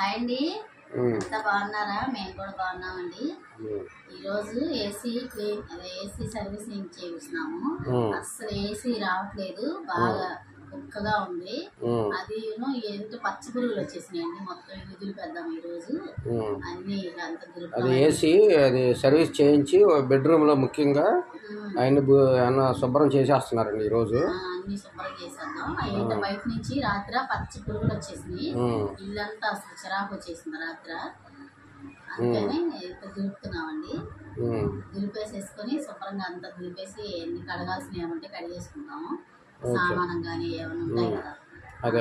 అండి అంతా బాగున్నారా? మేము కూడా బాగున్నామండి. ఈరోజు ఏసీ సర్వీసింగ్ చేస్తున్నాము. అసలు ఏసీ రావట్లేదు, బాగా కుక్కగా ఉంది. అది ఎంత పచ్చి పురుగులు వచ్చేసినాయండి. మొత్తం ఇల్లు దులిపేద్దాం ఈరోజు అన్ని అది ఏసీ అది సర్వీస్ చేయించి బెడ్రూమ్ లో ముఖ్యంగా ఆయన శుభ్రం చేసేస్తున్నారండి ఈరోజు. అన్ని శుభ్రం చేసేద్దాం. అయితే బయట నుంచి రాత్రి పచ్చి పురుగులు వచ్చేసినాయి, ఇల్లంతా అసలు చిరాకు వచ్చేసింది రాత్రి. అందుకని దులుపుతున్నామండి. దులిపేసేసుకొని శుభ్రంగా అంతా దులిపేసి ఎన్ని కడగాల్సినవి ఏమంటే కడిగేసుకుంటాము. సామానం కానీ ఏమైనా ఉంటాయి కదా. అదే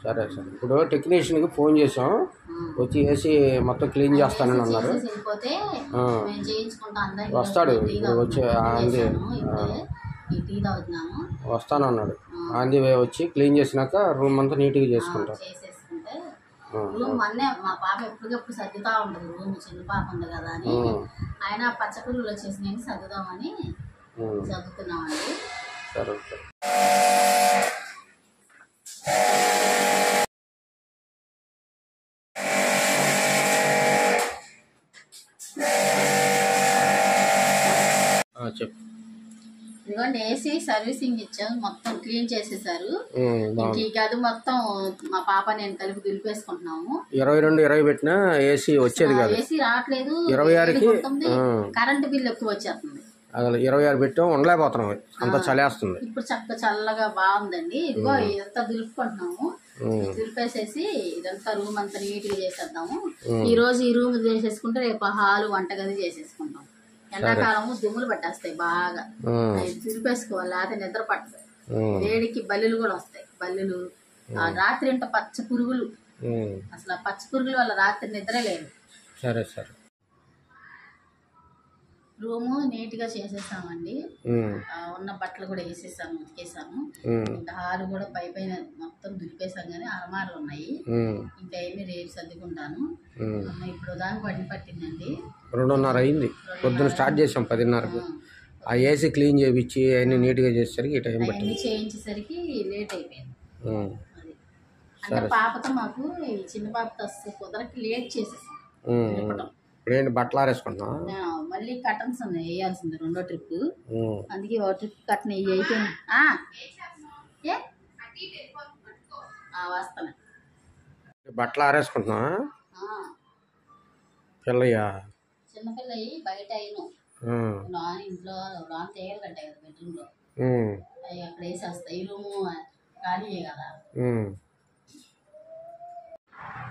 సరే సరే. ఇప్పుడు టెక్నీషియన్కి ఫోన్ చేసాం, వచ్చి ఏసీ మొత్తం క్లీన్ చేస్తానని అన్నారు. వస్తాడు వచ్చి వస్తానన్నాడు. ఆంది వచ్చి క్లీన్ చేసినాక రూమ్ అంతా నీట్గా చేసుకుంటాం. రూమ్ అన్నీ మా పాప ఎప్పటికప్పుడు సర్దుతా ఉంటుంది. రూమ్ చిన్న పాప ఉంది కదా అని ఆయన పచ్చకూరలు వచ్చేసినాయని సర్దుదామని సర్దుతున్నామండి. సరే చెప్పు. ఇదిగోండి ఏసీ సర్వీసింగ్ ఇచ్చాము, మొత్తం క్లీన్ చేసేసారు. ఈ గది మొత్తం మా పాప నేను కలిపి దులిపేసుకుంటున్నాము. 22, 20 పెట్టినా ఏసీ వచ్చేది కాదు. ఏసీ రావట్లేదు. 26కి కరెంట్ బిల్ ఎక్కువ వచ్చేస్తుంది. అసలు 26 పెట్టాం, ఉండలేకపోతున్నాం, అంత చలేస్తుంది. ఇప్పుడు చల్లగా బాగుందండి. ఇదిగో ఇదంతా దులుపుకుంటున్నాము. దులిపేసేసి ఇదంతా రూమ్ అంతా నీట్ గా చేసేద్దాము. ఈ రోజు ఈ రూమ్ చేసేసుకుంటే రేపు హాలు వంటగది చేసేసుకుంటాం. ఎండాకాలము దుమ్ములు పట్టేస్తాయి బాగా, దులిపేసుకోవాలి, లేకపోతే నిద్ర పట్టదు. వేడికి బల్లులు కూడా వస్తాయి. బల్లులు రాత్రి ఇంట పచ్చ పురుగులు, అసలు పచ్చ పురుగుల వల్ల రాత్రి నిద్ర లేదు. సరే సరే. రూము నీట్ గా చేసేసామండి. ఉన్న బట్టలు కూడా వేసేసాము, ఉతికేసాము. ఇంకా హాలు కూడా పైన మొత్తం దులిపేసాం, కానీ అలమారులు ఉన్నాయి. ఇంకా ఏమి రేపు సర్దుకుంటాను. ఇప్పుడు దానికి పని పట్టిందండి. 2:30 అయింది. పొద్దున్న స్టార్ట్ చేసాం 10:30కి. ఆ ఏసీ క్లీన్ చేయించి అన్ని నీట్ గా చేసేసరికి ఈ టైం పట్టింది. చేయించేసరికి లేట్ అయిపోయింది. అది అంటే పాపతో మాకు చిన్న పాపతో కుదరకి లేట్ చేసేసాం. ఇప్పుడు బట్టలు ఆరేసుకుంటున్నా. మళ్ళీ కటన్స్ ఉన్నాయి వేయాల్సింది, 2వ ట్రిప్. అందుకే ఒక ట్రిప్ కట్టిన అయిపోయింది. వస్తాను. బట్టలు ఆరేసుకుంటున్నా. పిల్లయ్యా చిన్నపిల్లయి బయట అయినా ఇంట్లో రాన్ తేగలు కట్టాయి కదా బెడ్రూమ్ లో, అవి అక్కడ వేసేస్తాయి. ఈ రూము ఖాళీ కదా.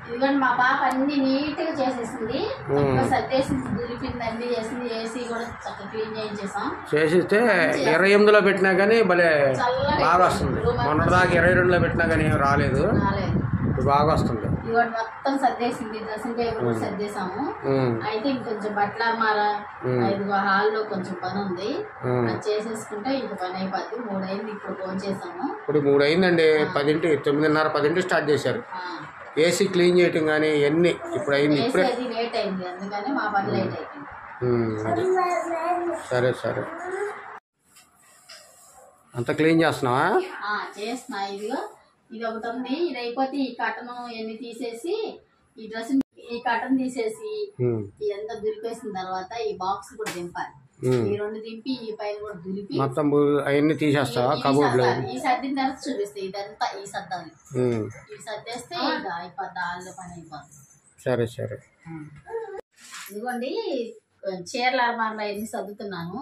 ఇదిగోండి మా పాప అన్ని నీట్ గా చేసేసింది, సర్దేసింది, దులిపింది, అన్ని చేసింది. ఏసీ కూడా చక్కగా క్లీన్ చేయించేసాం. చేసిస్తే 28లో పెట్టినా కానీ భలే బాగా వస్తుంది. మొన్నటిదాకా 22లో పెట్టినా కానీ రాలేదు, బాగా వస్తుంది. ఇవాళ మొత్తం సర్దేసింది, డ్రెస్సింగ్ టేబుల్ కూడా సర్దేశాము. అయితే ఇంకొంచెం బట్టల అర్మారా, ఇదిగో హాల్లో కొంచెం పని ఉంది, అది చేసేసుకుంటే ఇంక పని అయిపోద్ది. 3 అయింది, ఇప్పుడు ఫోన్ చేసాము. ఇప్పుడు 3 అయిందండి. 9:30, 10 స్టార్ట్ చేశారు. ఏసీ క్లీన్ చేయటం కానీ ఇవన్నీ ఇప్పుడు అయింది. ఇప్పుడే లేట్ అయింది, అందుకని మా పని లేట్ అయిపోయింది. సరే సరే. అంతా క్లీన్ చేస్తున్నావా? చేస్తున్నా. ఇదిగో ఇది ఒకటి ఉంది, ఇది అయిపోతే ఈ కటను ఎన్ని తీసేసి ఈ డ్రెస్ ఈ కటన్ తీసేసి ఇదంతా దులిపేసిన తర్వాత ఈ బాక్స్ కూడా దింపాలి. ఈ 2 దింపి ఈ పైన కూడా దులిపి మొత్తం అవన్నీ తీసేస్తావా? కబోర్డ్ ఈ సర్దిన తర్వాత చూపిస్తే ఇదంతా ఈ సర్దాలి. ఈ సర్దేస్తే ఇంకా అయిపోద్ది, ఆళ్ళు పని అయిపోద్ది. సరే సరే. ఇదిగోండి చీరల అర్మార్లో ఎన్ని సర్దుతున్నాను,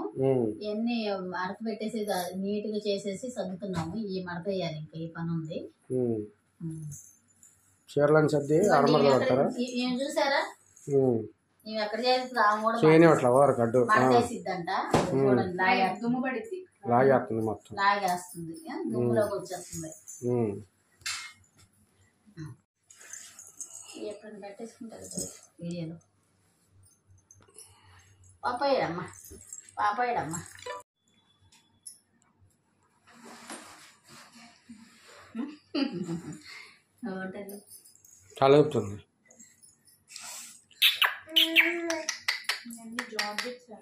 ఎన్ని మడత పెట్టేసి నీట్ గా చేసేసి సర్దుతున్నాము. ఈ మడత వేయాలి, ఇంకా ఈ పని ఉంది. చీరలను సర్ది అర్మార్లో పెడతారా? నేను చూసారా, నేను ఎక్కడ చేస్తుంది మడతేసిద్దంట. దుమ్ము పడిద్ది, లాగేస్తుంది, మొత్తం లాగేస్తుంది, దుమ్ములోకి వచ్చేస్తుంది. ఎప్పుడు పెట్టేసుకుంటారు వీడియోలో. పాపాయడమ్మా, పాపాయడమ్మా. చాలా చెప్తుంది.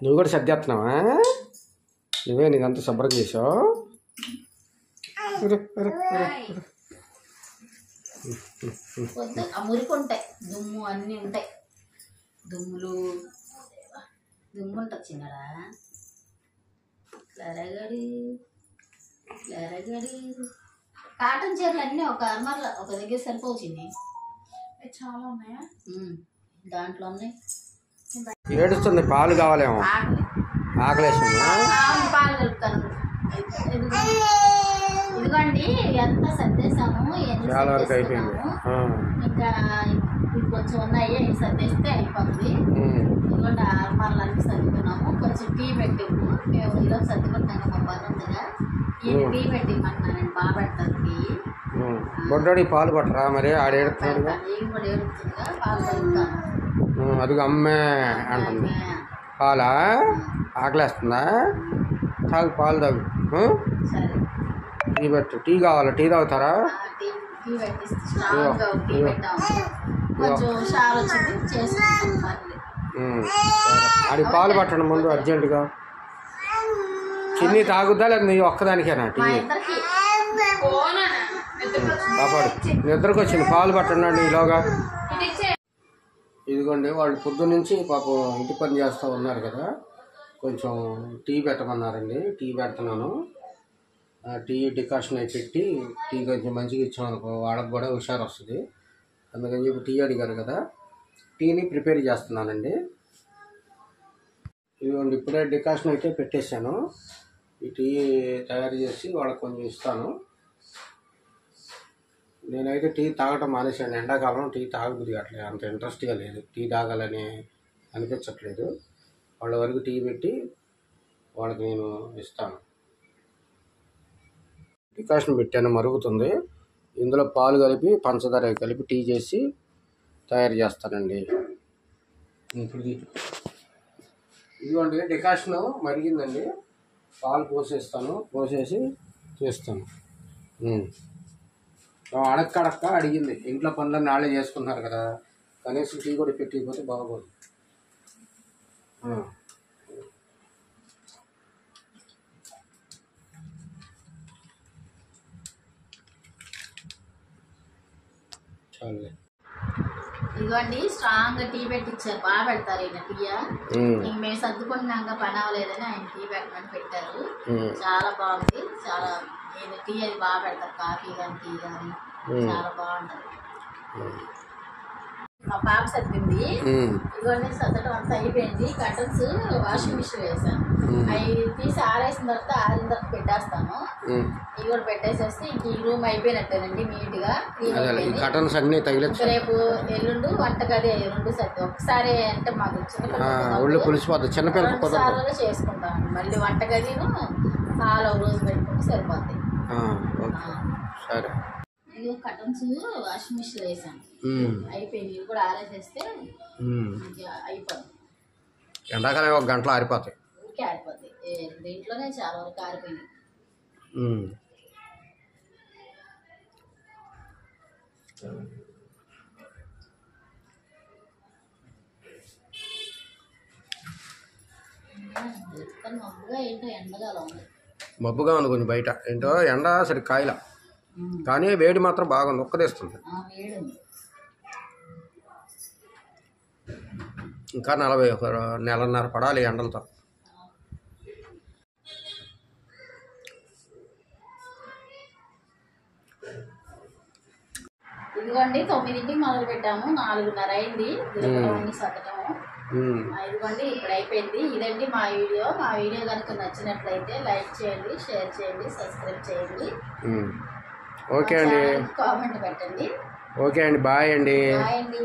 నువ్వు కూడా సర్దేస్తున్నావా? నువ్వే నీదంతా శుభ్రం చేసావు. వద్దు ఆ మురికి ఉంటాయి, దుమ్ము అన్నీ ఉంటాయి, దుమ్ము ఉంటుంది చిన్నడా. లరగడి కాటన్ చీరలు అన్నీ ఒక అర్మర్లో ఒక దగ్గర సరిపోచింది. చాలా ఉన్నాయా? దాంట్లో ఉన్నాయి. ఏడుస్తుంది, పాలు కావాలేమో, ఆకలేస్తుంది. పాలు కలుపుతాను. ఇదిగోండి ఎంత సర్దేశాము, చాలా వరకు అయిపోయింది. ఇంకా కొంచెం ఉన్నాయి, సర్దేస్తే అయిపోతుంది. ఇదిగోండి అర్మర్లు అన్నీ సర్దుకున్నాము. కొంచెం టీ పెట్టిము, మేము ఈరోజు సర్దుకుంటాం మా బరుందిగా. ఈయన టీ పెట్టిమంటున్నానండి, బాగా పెడతారు టీ. బొడ్డోడి పాలు పట్టరా మరి? ఆడేడుతున్నాడు, నేను కూడా ఏడుతుందిగా, పాలు కలుపుతాను. అది అమ్మే అంటుంది. పాలా? ఆకలేస్తుందా? తాగు, పాలు తాగు. సరే టీ పెట్టు. టీ కావాలా? టీ తాగుతారా? టీ పెట్టిస్తే స్ట్రాంగ్గా టీ పెట్టాము. కొంచెం షార్ వచ్చింది చేసుకుంటాం మళ్ళీ. అది పాలు పట్టండి ముందు అర్జెంటుగా. చిన్ని తాగుద్దా లేదా నీ ఒక్కదానికేనా టీ? కాపాడు, నిద్రకు వచ్చింది. పాలు పట్టండి ఈలోగా. ఇదిగోండి వాళ్ళు పొద్దు నుంచి పాపం ఇంటి పని చేస్తూ ఉన్నారు కదా, కొంచెం టీ పెట్టమన్నారండి. టీ పెడుతున్నాను. టీ డికాషన్ అయి పెట్టి టీ కొంచెం మంచిగా ఇచ్చామనుకో వాళ్ళకు కూడా హుషారు వస్తుంది. అందుకని చెప్పి టీ అడిగారు కదా, టీని ప్రిపేర్ చేస్తున్నానండి. ఇదిగోండి ఇప్పుడే డికాషన్ అయితే పెట్టేశాను. ఈ టీ తయారు చేసి వాళ్ళకి కొంచెం ఇస్తాను. నేనైతే టీ తాగటం మానేశాను. ఎండాకాలం టీ తాగబుద్ధి కావట్లేదు, అంత ఇంట్రెస్ట్గా లేదు, టీ తాగాలని అనిపించట్లేదు. వాళ్ళ వరకు టీ పెట్టి వాళ్ళకి నేను ఇస్తాను. డికాషన్ పెట్టాను, మరుగుతుంది. ఇందులో పాలు కలిపి పంచదార కలిపి టీ చేసి తయారు చేస్తానండి. ఇప్పుడు ఇదిగోండి డికాషన్ మరిగిందండి, పాలు పోసేస్తాను, పోసేసి చేస్తాను. అడక్క అడిగింది, ఇంట్లో పనులన్నీ నాళ్ళే చేసుకుంటున్నారు కదా, కనీసం టీ కూడా పెట్టిపోతే బాగోదు. చాలే. ఇదిగోండి స్ట్రాంగ్ టీ పెట్టించారు, బాగా పెడతారు ఈయన టీయా. మేము సర్దుకుంటున్నాక పని అవ్వలేదని ఆయన టీ పెట్టమని పెట్టారు. చాలా బాగుంది, చాలా ఈయన టీ అది బాగా పెడతారు, కాఫీ కానీ టీ కానీ చాలా బాగుంటుంది. మా పాప సర్దింది. ఇవన్నీ సర్దటం అంతా అయిపోయింది. కర్టన్స్ వాషింగ్ మిషన్ వేసాను, అవి తీసి ఆరేసిన తర్వాత ఆరిన తర్వాత పెట్టేస్తాను. ఇవి కూడా పెట్టేసేస్తే ఇంక ఈ రూమ్ అయిపోయినట్టేనండి, నీట్ గా కర్టన్స్ అన్ని తగిలించి. రేపు ఎల్లుండి వంటగది రెండు సర్ది ఒకసారి అంటే మాకు చిన్నపిల్లలు సార్లు చేసుకుంటాం. మళ్ళీ వంటగదిను హాల్ ఒక రోజు పెట్టుకుంటే సరిపోతాయి. సరే. ఇదిగో కర్టన్స్ వాషింగ్ మిషన్ వేసాను, అయిపోయింది. ఇవి కూడా ఆరేసేస్తే అయిపోతుంది. ఎండాకాలం 1 గంటలో ఆరిపోతాయి, ఊరికే ఆరిపోతాయి. దీంట్లోనే చాలా వరకు ఆరిపోయినాయి. మబ్బుగా ఏంటో ఎండగాలో ఉంది, మబ్బుగా ఉంది కొంచెం బయట. ఏంటో ఎండ సరి కాయల, కానీ వేడి మాత్రం బాగా నొక్కదేస్తుంది. ఇంకా 40 నెలన్నర పడాలి ఎండలతో. ఇదిగోండి 9ంటికి మొదలు పెట్టాము, 4:30 అయింది సర్దటము. ఇదిగోండి ఇప్పుడు అయిపోయింది. ఇదండి మా వీడియో. మా వీడియో కనుక నచ్చినట్లయితే లైక్ చేయండి, షేర్ చేయండి, సబ్స్క్రైబ్ చేయండి. ఓకే అండి, కామెంట్ పెట్టండి. ఓకే అండి, బాయ్ అండి. బాయ్ అండి.